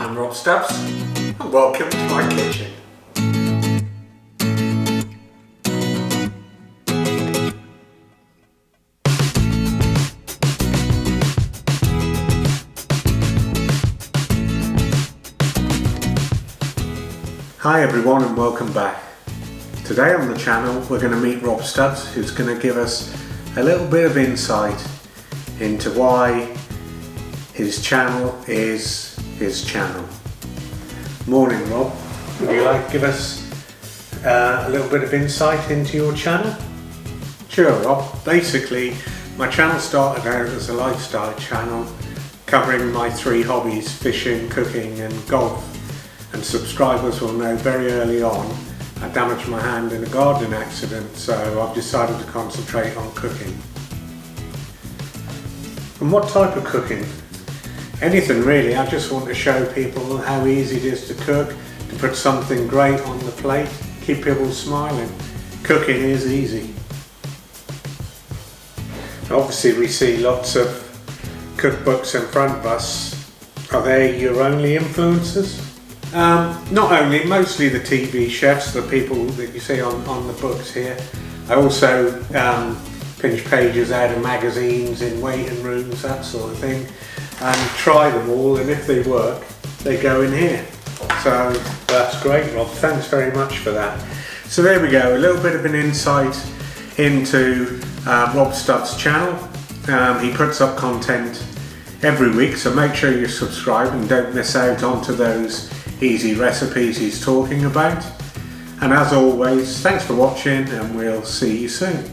I'm Rob Stubbs and welcome to my kitchen. Hi everyone and welcome back. Today on the channel we're going to meet Rob Stubbs, who's going to give us a little bit of insight into why his channel is his channel. Morning Rob, would you like to give us a little bit of insight into your channel? Sure Rob, basically my channel started out as a lifestyle channel covering my three hobbies: fishing, cooking and golf. And subscribers will know very early on I damaged my hand in a gardening accident, so I've decided to concentrate on cooking. And what type of cooking? Anything really. I just want to show people how easy it is to cook, to put something great on the plate, keep people smiling. Cooking is easy. Obviously we see lots of cookbooks in front of us. Are they your only influences? Not only, mostly the TV chefs, the people that you see on the books here. I also pinch pages out of magazines in waiting rooms, that sort of thing, and try them all, and if they work, they go in here. So that's great Rob, thanks very much for that. So there we go, a little bit of an insight into Rob Stubbs' channel. He puts up content every week, so make sure you're subscribed and don't miss out onto those easy recipes he's talking about. And as always, thanks for watching and we'll see you soon.